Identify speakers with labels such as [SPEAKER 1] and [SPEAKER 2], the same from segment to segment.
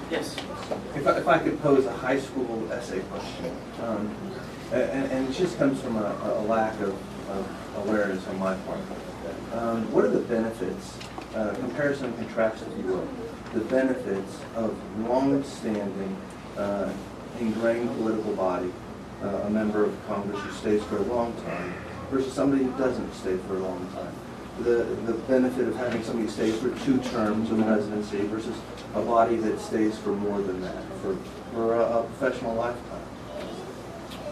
[SPEAKER 1] Yes.
[SPEAKER 2] If I could pose a high school essay question, and it just comes from a lack of awareness on my part. What are the benefits, comparison and contrast, if you will, the benefits of long-standing, ingrained political body, a member of Congress who stays for a long time, versus somebody who doesn't stay for a long time? The benefit of having somebody stay for 2 terms of residency versus a body that stays for more than that, for a professional lifetime.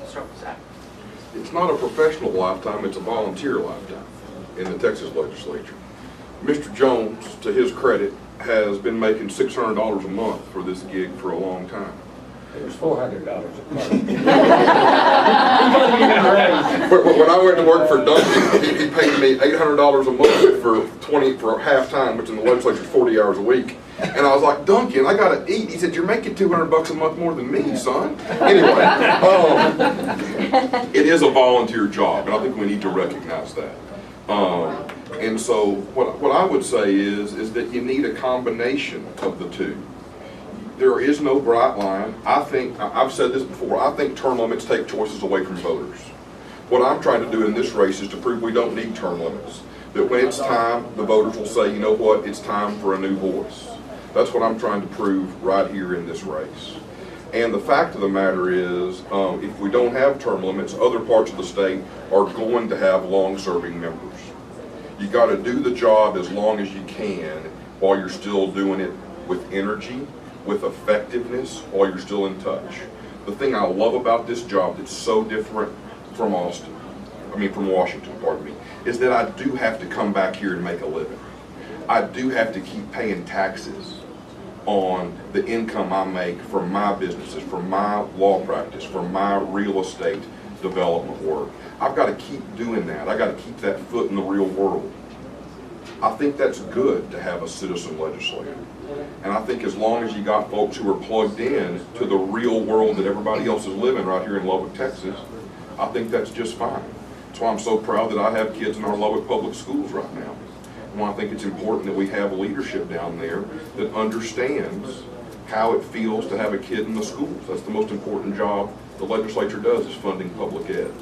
[SPEAKER 1] Start with Zach.
[SPEAKER 3] It's not a professional lifetime, it's a volunteer lifetime in the Texas legislature. Mr. Jones, to his credit, has been making $600 a month for this gig for a long time.
[SPEAKER 4] It was $400 a month.
[SPEAKER 3] When I went to work for Duncan, he paid me $800 a month for half time, which in the legislature is 40 hours a week. And I was like, Duncan, I gotta eat. He said, you're making $200 a month more than me, son. Anyway, it is a volunteer job, and I think we need to recognize that. And so what I would say is that you need a combination of the two. There is no bright line. I think, I've said this before, I think term limits take choices away from voters. What I'm trying to do in this race is to prove we don't need term limits. That when it's time, the voters will say, you know what, it's time for a new voice. That's what I'm trying to prove right here in this race. And the fact of the matter is, if we don't have term limits, other parts of the state are going to have long-serving members. You got to do the job as long as you can while you're still doing it with energy, with effectiveness, while you're still in touch. The thing I love about this job that's so different from Washington, pardon me, is that I do have to come back here and make a living. I do have to keep paying taxes on the income I make from my businesses, from my law practice, from my real estate development work. I've got to keep doing that. I've got to keep that foot in the real world. I think that's good to have a citizen legislator. And I think as long as you got folks who are plugged in to the real world that everybody else is living right here in Lubbock, Texas, I think that's just fine. That's why I'm so proud that I have kids in our Lubbock public schools right now. And I think it's important that we have leadership down there that understands how it feels to have a kid in the schools. That's the most important job the legislature does, is funding public ed.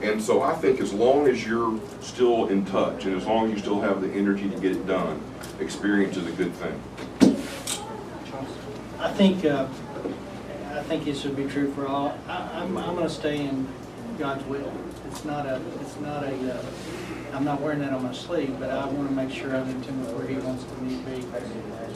[SPEAKER 3] And so I think as long as you're still in touch and as long as you still have the energy to get it done, experience is a good thing.
[SPEAKER 5] I think it should be true for all. I'm going to stay in God's will. I'm not wearing that on my sleeve, but I want to make sure I'm in tune with where He wants me to be.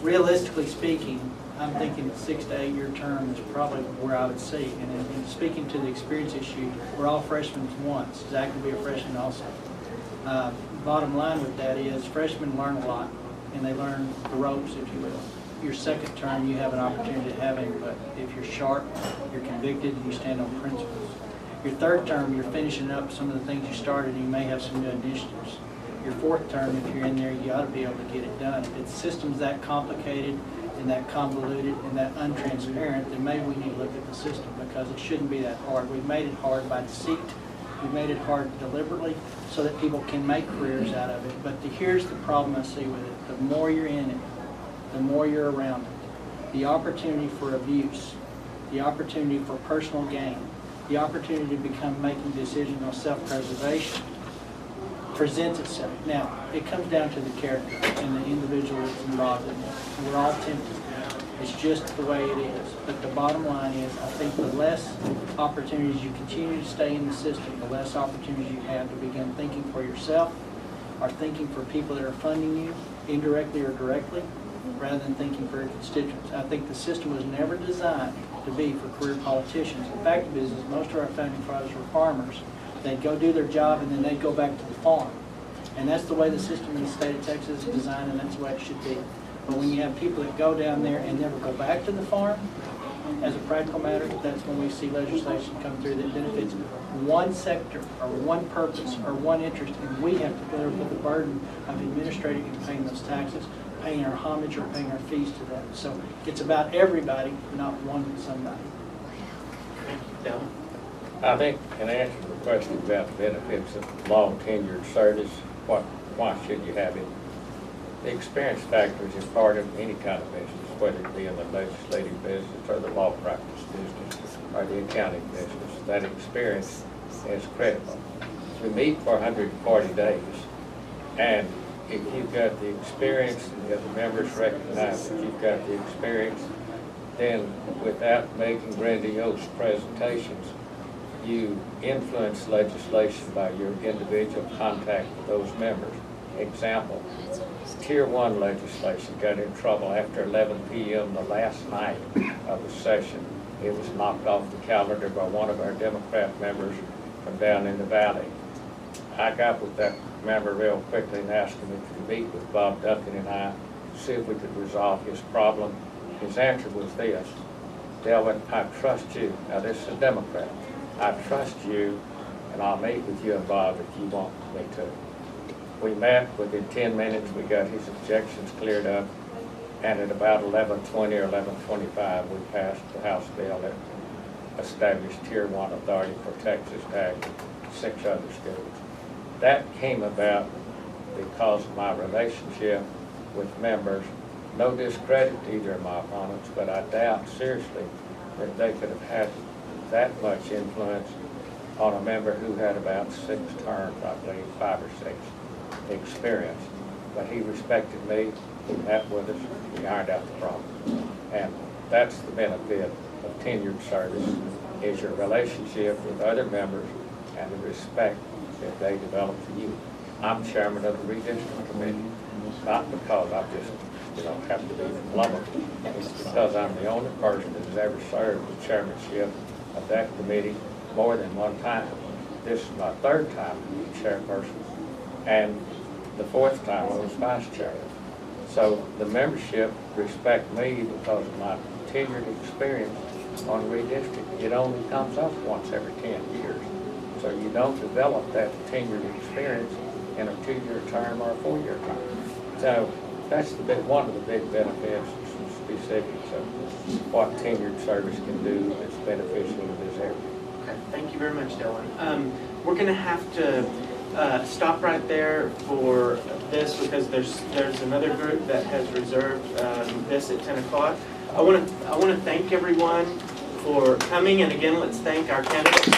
[SPEAKER 5] Realistically speaking, I'm thinking 6 to 8 year term is probably where I would see. And in speaking to the experience issue, we're all freshmen once. Zach will be a freshman also. Bottom line with that is freshmen learn a lot, and they learn the ropes, if you will. Your second term, you have an opportunity to have input. If you're sharp, you're convicted, and you stand on principles. Your third term, you're finishing up some of the things you started, and you may have some new initiatives. Your fourth term, if you're in there, you ought to be able to get it done. If it's systems that complicated and that convoluted and that untransparent, then maybe we need to look at the system, because it shouldn't be that hard. We've made it hard by deceit. We've made it hard deliberately so that people can make careers out of it. But here's the problem I see with it. The more you're in it, the more you're around it, the opportunity for abuse, the opportunity for personal gain, the opportunity to become making decisions on self-preservation presents itself. Now, it comes down to the character and the individual that's involved in it. We're all tempted. It's just the way it is. But the bottom line is, I think the less opportunities you continue to stay in the system, the less opportunities you have to begin thinking for yourself or thinking for people that are funding you, indirectly or directly, rather than thinking for your constituents. I think the system was never designed to be for career politicians. The fact of it is most of our founding fathers were farmers. They'd go do their job and then they'd go back to the farm. And that's the way the system in the state of Texas is designed, and that's the way it should be. But when you have people that go down there and never go back to the farm, as a practical matter, that's when we see legislation come through that benefits one sector or one purpose or one interest, and we have to bear with the burden of administrating and paying those taxes, paying our homage or paying our fees to that. So it's about everybody, not one somebody.
[SPEAKER 1] Dylan?
[SPEAKER 4] I think, in answer to the question about the benefits of long tenured service, why should you have it? The experience factor is important in any kind of business, whether it be in the legislative business or the law practice business or the accounting business. That experience is critical. We meet for 140 days, and if you've got the experience and the other members recognize that you've got the experience, then without making grandiose presentations, you influence legislation by your individual contact with those members. Example, Tier 1 legislation got in trouble after 11 p.m. the last night of the session. It was knocked off the calendar by one of our Democrat members from down in the valley. I got with that member real quickly and asked him if he could meet with Bob Duncan and I, see if we could resolve his problem. His answer was this: Delvin, I trust you. Now, this is a Democrat. I trust you, and I'll meet with you and Bob if you want me to. We met. Within 10 minutes, we got his objections cleared up, and at about 11:20 or 11:25, we passed the House bill that established Tier 1 authority for Texas Tech and 6 other schools. That came about because of my relationship with members. No discredit to either of my opponents, but I doubt seriously that they could have had that much influence on a member who had about 6 terms, I believe, 5 or 6 experience. But he respected me, he met with us, he ironed out the problem. And that's the benefit of tenured service, is your relationship with other members and the respect that they develop for you. I'm chairman of the redistricting committee, not because I just happen to be from Lubbock. It's because I'm the only person that has ever served the chairmanship of that committee more than one time. This is my 3rd time to be chairperson, and the 4th time I was vice chairman. So the membership respect me because of my tenured experience on redistricting. It only comes up once every 10 years. So you don't develop that tenured experience in a 2-year term or a 4-year term. So that's one of the big benefits, some specifics of what tenured service can do that's beneficial to this area.
[SPEAKER 1] Okay, thank you very much, Dylan. We're going to have to stop right there for this because there's another group that has reserved this at 10 o'clock. I want to thank everyone for coming, and again, let's thank our candidates.